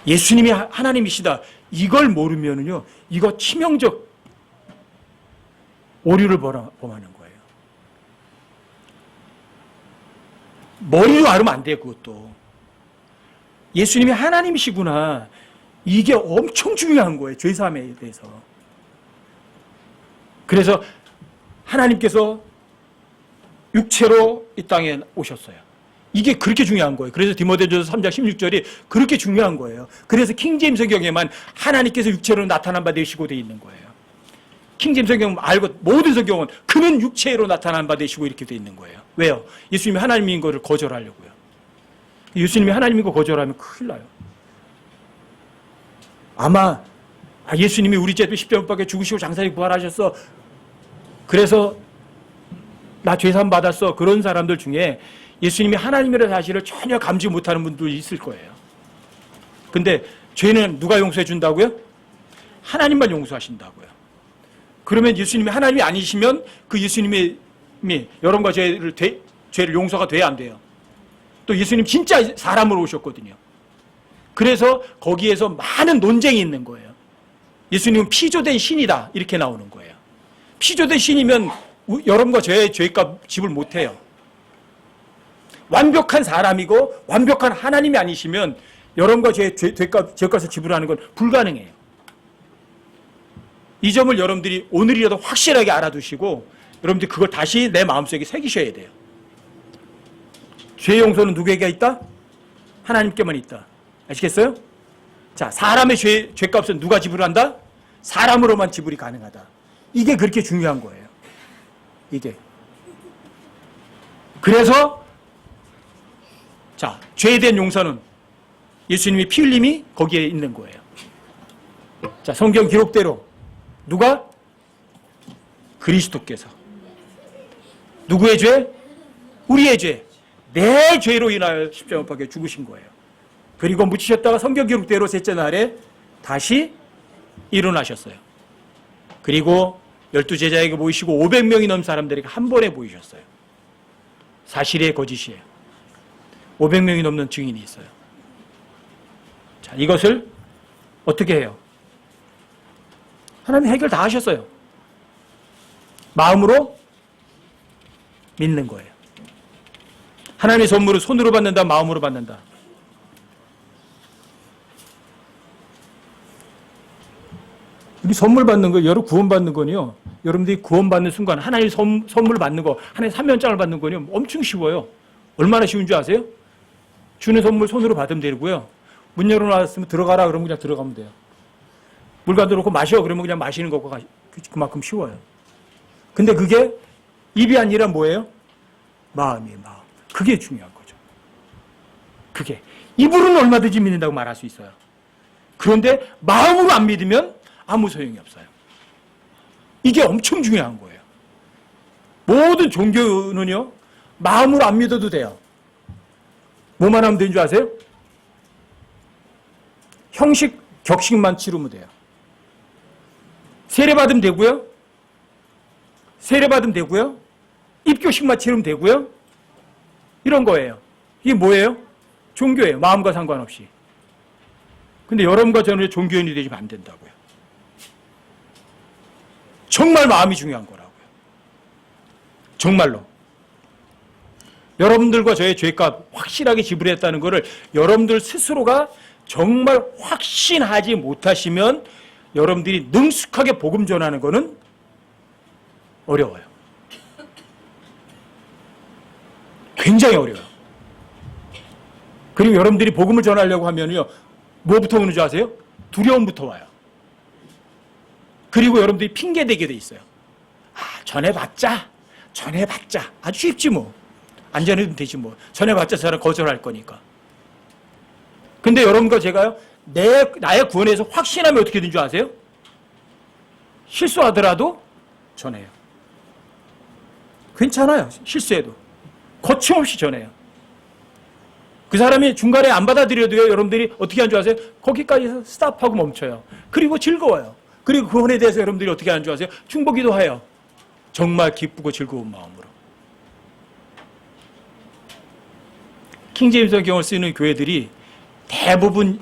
예수님이 하나님이시다. 이걸 모르면은요, 이거 치명적 오류를 범하는 거예요. 머리로 알으면 안 돼요, 그것도. 예수님이 하나님이시구나. 이게 엄청 중요한 거예요, 죄사함에 대해서. 그래서 하나님께서 육체로 이 땅에 오셨어요. 이게 그렇게 중요한 거예요. 그래서 디모데전서 3장 16절이 그렇게 중요한 거예요. 그래서 킹제임스 성경에만 하나님께서 육체로 나타난 바 되시고 되어 있는 거예요. 킹제임스 성경 말고 모든 성경은 그는 육체로 나타난 바 되시고 이렇게 되어 있는 거예요. 왜요? 예수님이 하나님인 것을 거절하려고요. 예수님이 하나님인 거 거절하면 큰일 나요. 아마 예수님이 우리 죄 십자가에 죽으시고 장사에 부활하셨어. 그래서 나 죄사함 받았어. 그런 사람들 중에 예수님이 하나님이라는 사실을 전혀 감지 못하는 분도 있을 거예요. 근데 죄는 누가 용서해 준다고요? 하나님만 용서하신다고요. 그러면 예수님이 하나님이 아니시면 그 예수님이 여러분과 죄를 용서가 돼야 안 돼요. 또 예수님 진짜 사람으로 오셨거든요. 그래서 거기에서 많은 논쟁이 있는 거예요. 예수님은 피조된 신이다. 이렇게 나오는 거예요. 피조된 신이면 여러분과 저의 죄값 지불 못해요. 완벽한 사람이고 완벽한 하나님이 아니시면 여러분과 저의 죄값을 지불하는 건 불가능해요. 이 점을 여러분들이 오늘이라도 확실하게 알아두시고 여러분들이 그걸 다시 내 마음속에 새기셔야 돼요. 죄 용서는 누구에게 있다? 하나님께만 있다. 아시겠어요? 자, 사람의 죄값은 누가 지불한다? 사람으로만 지불이 가능하다. 이게 그렇게 중요한 거예요. 이게. 그래서 자, 죄에 대한 용서는 예수님이 피 흘림이 거기에 있는 거예요. 자, 성경 기록대로 누가? 그리스도께서. 누구의 죄? 우리의 죄. 내 죄로 인하여 십자가 못 박혀 죽으신 거예요. 그리고 묻히셨다가 성경 기록대로 셋째 날에 다시 일어나셨어요. 그리고 12제자에게 보이시고 500명이 넘는 사람들에게 한 번에 보이셨어요. 사실의 거짓이에요. 500명이 넘는 증인이 있어요. 자, 이것을 어떻게 해요? 하나님이 해결 다 하셨어요. 마음으로 믿는 거예요. 하나님의 선물을 손으로 받는다, 마음으로 받는다. 우리 선물 받는 거, 여러분 구원 받는 거는요, 여러분들이 구원 받는 순간 하나님 선물 받는 거, 하나님 사면장을 받는 거는요, 엄청 쉬워요. 얼마나 쉬운 줄 아세요? 주는 선물 손으로 받으면 되고요. 문 열어놨으면 들어가라 그러면 그냥 들어가면 돼요. 물 가져놓고 마셔 그러면 그냥 마시는 것과 그만큼 쉬워요. 근데 그게 입이 아니라 뭐예요? 마음이에요, 마음. 그게 중요한 거죠. 그게. 입으로는 얼마든지 믿는다고 말할 수 있어요. 그런데 마음으로 안 믿으면 아무 소용이 없어요. 이게 엄청 중요한 거예요. 모든 종교는요, 마음으로 안 믿어도 돼요. 뭐만 하면 되는 줄 아세요? 형식, 격식만 치르면 돼요. 세례받으면 되고요. 세례받으면 되고요. 입교식만 치르면 되고요. 이런 거예요. 이게 뭐예요? 종교예요. 마음과 상관없이. 근데 여러분과 저는 종교인이 되시면 안 된다고요. 정말 마음이 중요한 거라고요. 정말로. 여러분들과 저의 죄값 확실하게 지불했다는 것을 여러분들 스스로가 정말 확신하지 못하시면 여러분들이 능숙하게 복음 전하는 것은 어려워요. 굉장히 어려워요. 그리고 여러분들이 복음을 전하려고 하면요, 뭐부터 오는 줄 아세요? 두려움부터 와요. 그리고 여러분들이 핑계대게 돼 있어요. 아, 전해봤자 아주 쉽지 뭐. 안 전해도 되지 뭐. 전해봤자 저는 거절할 거니까. 근데 여러분과 제가요, 나의 구원에서 확신하면 어떻게 된 줄 아세요? 실수하더라도 전해요. 괜찮아요. 실수해도. 거침없이 전해요. 그 사람이 중간에 안 받아들여도요, 여러분들이 어떻게 하는 줄 아세요? 거기까지 스탑하고 멈춰요. 그리고 즐거워요. 그리고 구원에 대해서 여러분들이 어떻게 하는 줄 아세요? 중보기도 해요. 정말 기쁘고 즐거운 마음으로. 킹제임스 성경을 쓰는 교회들이 대부분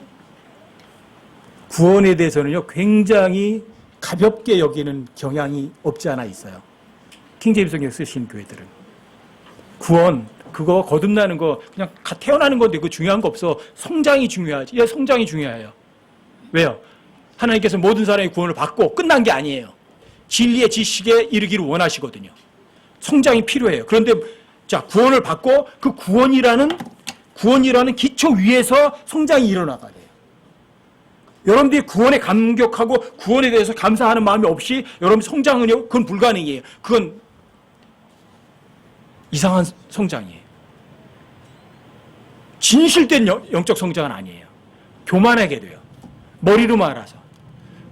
구원에 대해서는요, 굉장히 가볍게 여기는 경향이 없지 않아 있어요. 킹제임스 성경 쓰시는 교회들은. 구원, 그거 거듭나는 거, 그냥 태어나는 건데 그거 중요한 거 없어. 성장이 중요하지. 예, 성장이 중요해요. 왜요? 하나님께서 모든 사람이 구원을 받고 끝난 게 아니에요. 진리의 지식에 이르기를 원하시거든요. 성장이 필요해요. 그런데 자, 구원을 받고 그 구원이라는 기초 위에서 성장이 일어나가야 돼요. 여러분들이 구원에 감격하고 구원에 대해서 감사하는 마음이 없이 여러분 성장은요, 그건 불가능이에요. 그건 이상한 성장이에요. 진실된 영적 성장은 아니에요. 교만하게 돼요. 머리로 말아서.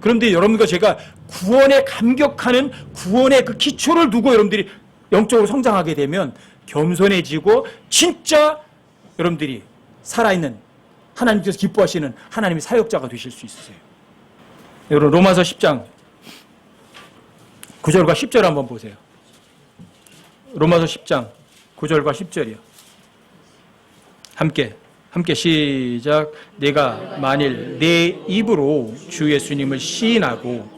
그런데 여러분과 제가 구원에 감격하는 구원의 그 기초를 두고 여러분들이 영적으로 성장하게 되면 겸손해지고 진짜 여러분들이 살아있는 하나님께서 기뻐하시는 하나님의 사역자가 되실 수 있으세요. 여러분 로마서 10장 9절과 10절 한번 보세요. 로마서 10장 9절과 10절이요. 함께 시작. 내가 만일 내 입으로 주 예수님을 시인하고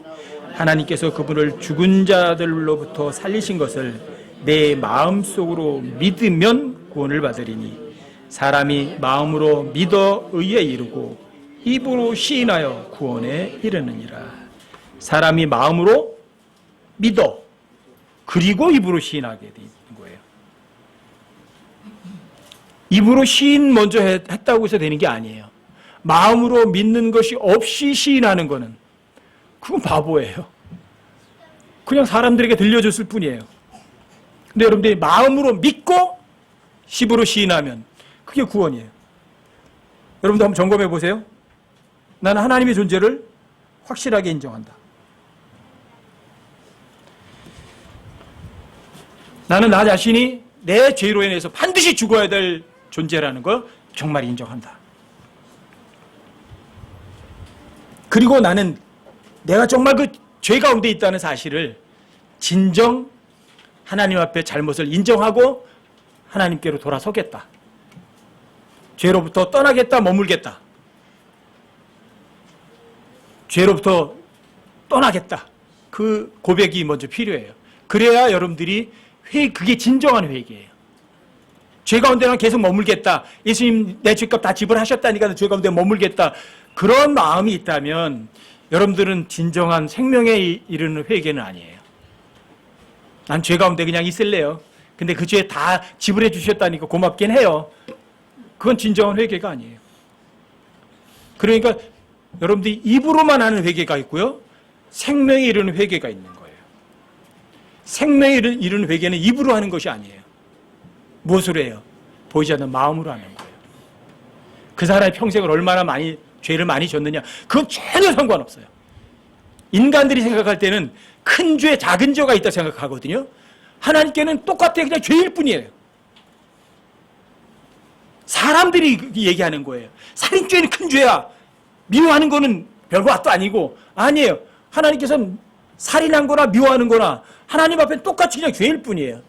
하나님께서 그분을 죽은 자들로부터 살리신 것을 내 마음속으로 믿으면 구원을 받으리니 사람이 마음으로 믿어 의에 이르고 입으로 시인하여 구원에 이르느니라. 사람이 마음으로 믿어 그리고 입으로 시인하게 되는 거예요. 입으로 시인 먼저 했다고 해서 되는 게 아니에요. 마음으로 믿는 것이 없이 시인하는 거는 그건 바보예요. 그냥 사람들에게 들려줬을 뿐이에요. 근데 여러분들이 마음으로 믿고 입으로 시인하면 그게 구원이에요. 여러분도 한번 점검해 보세요. 나는 하나님의 존재를 확실하게 인정한다. 나는 나 자신이 내 죄로 인해서 반드시 죽어야 될 존재라는 걸 정말 인정한다. 그리고 나는 내가 정말 그 죄 가운데 있다는 사실을 진정 하나님 앞에 잘못을 인정하고 하나님께로 돌아서겠다. 죄로부터 떠나겠다, 머물겠다. 죄로부터 떠나겠다. 그 고백이 먼저 필요해요. 그래야 여러분들이 그게 진정한 회개예요. 죄 가운데만 계속 머물겠다. 예수님 내 죄값 다 지불하셨다니까 죄 가운데 머물겠다. 그런 마음이 있다면 여러분들은 진정한 생명에 이르는 회개는 아니에요. 난 죄 가운데 그냥 있을래요. 근데 그 죄 다 지불해 주셨다니까 고맙긴 해요. 그건 진정한 회개가 아니에요. 그러니까 여러분들이 입으로만 하는 회개가 있고요. 생명에 이르는 회개가 있는 거예요. 생명에 이르는 회개는 입으로 하는 것이 아니에요. 무엇으로 해요? 보이지 않는 마음으로 하는 거예요. 그 사람이 평생을 얼마나 많이 죄를 많이 졌느냐 그건 전혀 상관없어요. 인간들이 생각할 때는 큰 죄, 작은 죄가 있다 생각하거든요. 하나님께는 똑같아요. 그냥 죄일 뿐이에요. 사람들이 얘기하는 거예요. 살인죄는 큰 죄야. 미워하는 거는 별것도 아니고. 아니에요. 하나님께서는 살인한 거나 미워하는 거나 하나님 앞에 똑같이 그냥 죄일 뿐이에요.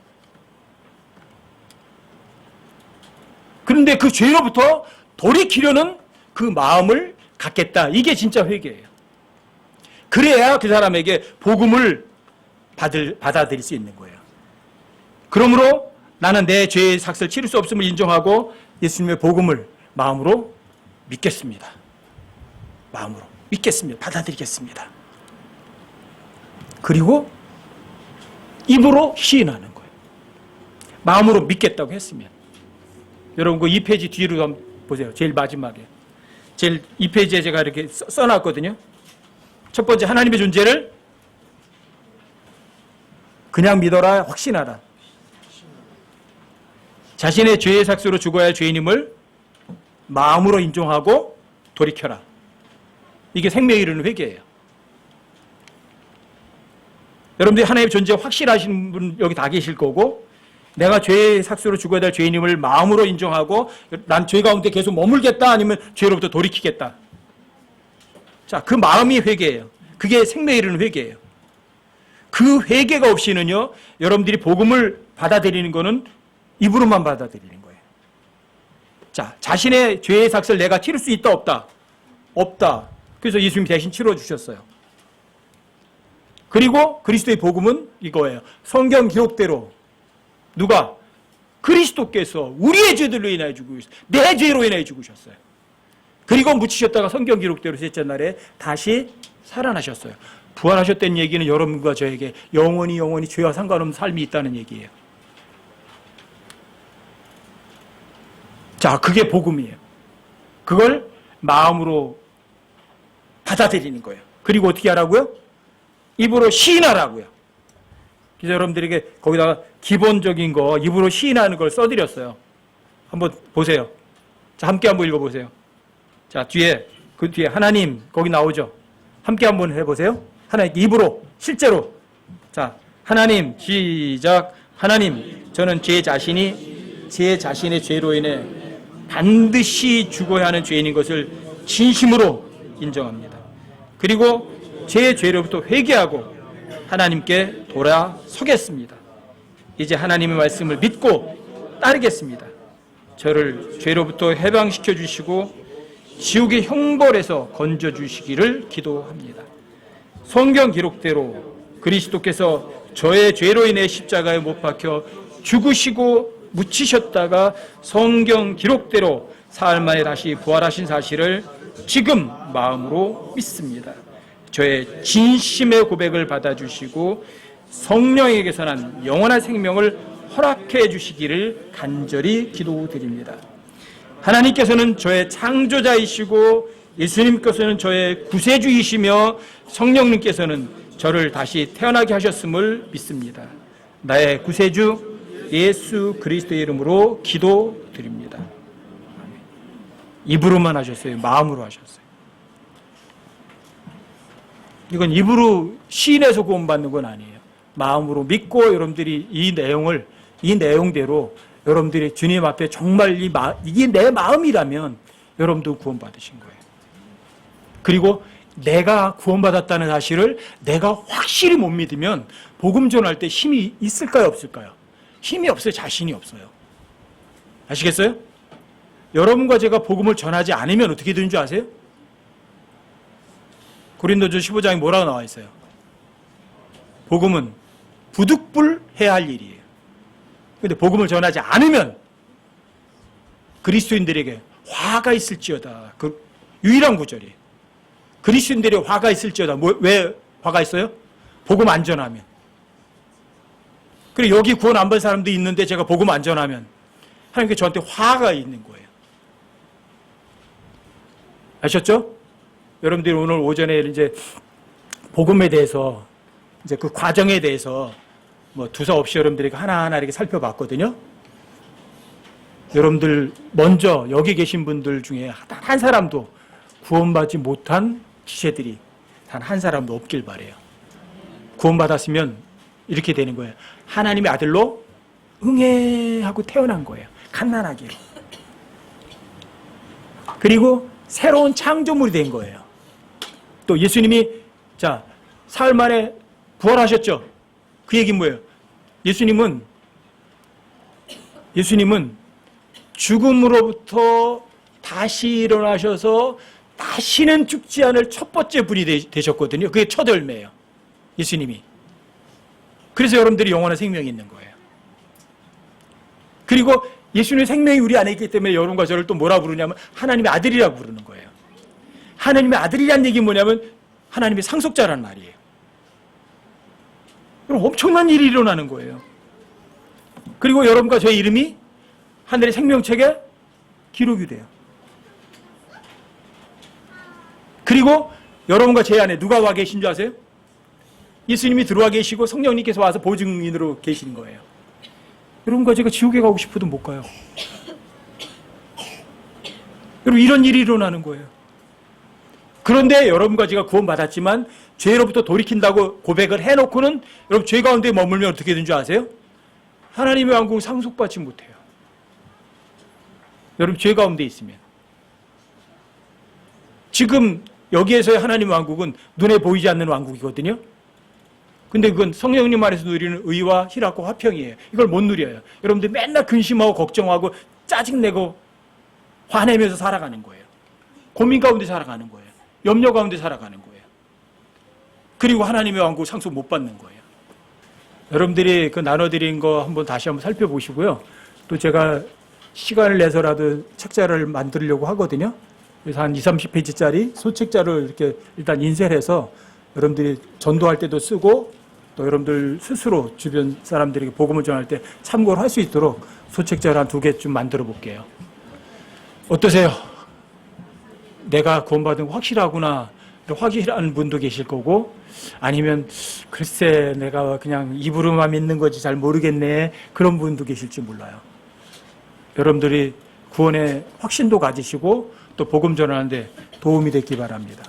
그런데 그 죄로부터 돌이키려는 그 마음을 갖겠다. 이게 진짜 회개예요. 그래야 그 사람에게 복음을 받아들일 수 있는 거예요. 그러므로 나는 내 죄의 삭을 치를 수 없음을 인정하고 예수님의 복음을 마음으로 믿겠습니다. 마음으로 믿겠습니다. 받아들이겠습니다. 그리고 입으로 시인하는 거예요. 마음으로 믿겠다고 했으면. 여러분 그 2페이지 뒤로 한번 보세요. 제일 마지막에. 제일 2페이지에 제가 이렇게 써놨거든요. 첫 번째 하나님의 존재를 그냥 믿어라, 확신하라. 자신의 죄의 삭수로 죽어야 할 죄인임을 마음으로 인정하고 돌이켜라. 이게 생명에 이르는 회개예요. 여러분들이 하나님의 존재 확실하신 분 여기 다 계실 거고 내가 죄의 삭수로 죽어야 될 죄인임을 마음으로 인정하고 난 죄 가운데 계속 머물겠다 아니면 죄로부터 돌이키겠다. 자, 그 마음이 회개예요. 그게 생명에 이르는 회개예요. 그 회개가 없이는요, 여러분들이 복음을 받아들이는 거는 입으로만 받아들이는 거예요. 자, 자신의 죄의 삭을 내가 치를 수 있다, 없다? 없다. 그래서 예수님이 대신 치러주셨어요. 그리고 그리스도의 복음은 이거예요. 성경 기록대로 누가? 그리스도께서 우리의 죄들로 인하여 죽으셨어요. 내 죄로 인하여 죽으셨어요. 그리고 묻히셨다가 성경 기록대로 셋째 날에 다시 살아나셨어요. 부활하셨다는 얘기는 여러분과 저에게 영원히 죄와 상관없는 삶이 있다는 얘기예요. 자, 그게 복음이에요. 그걸 마음으로 받아들이는 거예요. 그리고 어떻게 하라고요? 입으로 시인하라고요. 그래서 여러분들에게 거기다가 기본적인 거 입으로 시인하는 걸 써드렸어요. 한번 보세요. 자, 함께 한번 읽어보세요. 자, 그 뒤에 하나님 거기 나오죠. 함께 한번 해보세요. 하나님 입으로 실제로. 자, 하나님 시작. 하나님 저는 제 자신의 죄로 인해 반드시 죽어야 하는 죄인인 것을 진심으로 인정합니다. 그리고 제 죄로부터 회개하고 하나님께 돌아서겠습니다. 이제 하나님의 말씀을 믿고 따르겠습니다. 저를 죄로부터 해방시켜 주시고 지옥의 형벌에서 건져 주시기를 기도합니다. 성경 기록대로 그리스도께서 저의 죄로 인해 십자가에 못 박혀 죽으시고 묻히셨다가 성경 기록대로 사흘 만에 다시 부활하신 사실을 지금 마음으로 믿습니다. 저의 진심의 고백을 받아주시고 성령에게서 난 영원한 생명을 허락해 주시기를 간절히 기도드립니다. 하나님께서는 저의 창조자이시고 예수님께서는 저의 구세주이시며 성령님께서는 저를 다시 태어나게 하셨음을 믿습니다. 나의 구세주, 예수 그리스도의 이름으로 기도드립니다. 입으로만 하셨어요? 마음으로 하셨어요? 이건 입으로 시인해서 구원받는 건 아니에요. 마음으로 믿고 여러분들이 이 내용대로 여러분들이 주님 앞에 정말 이게 내 마음이라면 여러분도 구원받으신 거예요. 그리고 내가 구원받았다는 사실을 내가 확실히 못 믿으면 복음 전할 때 힘이 있을까요, 없을까요? 힘이 없어요, 자신이 없어요. 아시겠어요? 여러분과 제가 복음을 전하지 않으면 어떻게 되는 줄 아세요? 고린도전 15장에 뭐라고 나와 있어요? 복음은 부득불해야 할 일이에요. 그런데 복음을 전하지 않으면 그리스도인들에게 화가 있을지어다. 그 유일한 구절이에요. 그리스도인들에게 화가 있을지어다. 왜 화가 있어요? 복음 안 전하면. 그리고 여기 구원 안 받은 사람도 있는데 제가 복음 안 전하면 하나님께 저한테 화가 있는 거예요. 아셨죠? 여러분들이 오늘 오전에 이제 복음에 대해서 이제 그 과정에 대해서 뭐 두서 없이 여러분들에게 하나하나 이렇게 살펴봤거든요. 여러분들 먼저 여기 계신 분들 중에 단 한 사람도 구원받지 못한 지체들이 단 한 사람도 없길 바래요. 구원받았으면 이렇게 되는 거예요. 하나님의 아들로 응애하고 태어난 거예요. 갓난아기로. 그리고 새로운 창조물이 된 거예요. 또 예수님이 사흘 만에 부활하셨죠. 그 얘기는 뭐예요? 예수님은 죽음으로부터 다시 일어나셔서 다시는 죽지 않을 첫 번째 분이 되셨거든요. 그게 첫 열매예요. 예수님이. 그래서 여러분들이 영원한 생명이 있는 거예요. 그리고 예수님의 생명이 우리 안에 있기 때문에 여러분과 저를 또 뭐라 부르냐면 하나님의 아들이라고 부르는 거예요. 하나님의 아들이란 얘기는 뭐냐면 하나님의 상속자라는 말이에요. 여러분 엄청난 일이 일어나는 거예요. 그리고 여러분과 저의 이름이 하늘의 생명책에 기록이 돼요. 그리고 여러분과 제 안에 누가 와 계신 줄 아세요? 예수님이 들어와 계시고 성령님께서 와서 보증인으로 계신 거예요. 여러분과 제가 지옥에 가고 싶어도 못 가요. 여러분 이런 일이 일어나는 거예요. 그런데 여러분과 제가 구원받았지만 죄로부터 돌이킨다고 고백을 해놓고는 여러분 죄 가운데 머물면 어떻게 되는 줄 아세요? 하나님의 왕국을 상속받지 못해요. 여러분 죄 가운데 있으면. 지금 여기에서의 하나님의 왕국은 눈에 보이지 않는 왕국이거든요. 근데 그건 성령님 안에서 누리는 의와 희락과 화평이에요. 이걸 못 누려요. 여러분들 맨날 근심하고 걱정하고 짜증내고 화내면서 살아가는 거예요. 고민 가운데 살아가는 거예요. 염려 가운데 살아가는 거예요. 그리고 하나님의 왕국 상속 못 받는 거예요. 여러분들이 그 나눠드린 거 다시 한번 살펴보시고요. 또 제가 시간을 내서라도 책자를 만들려고 하거든요. 그래서 한 20, 30페이지짜리 소책자를 이렇게 일단 인쇄를 해서 여러분들이 전도할 때도 쓰고 또 여러분들 스스로 주변 사람들에게 복음을 전할 때 참고를 할 수 있도록 소책자를 한 2개 좀 만들어 볼게요. 어떠세요? 내가 구원받은 거 확실하구나. 확실한 분도 계실 거고 아니면 글쎄 내가 그냥 입으로만 믿는 거지 잘 모르겠네. 그런 분도 계실지 몰라요. 여러분들이 구원의 확신도 가지시고 또 복음 전하는데 도움이 됐기 바랍니다.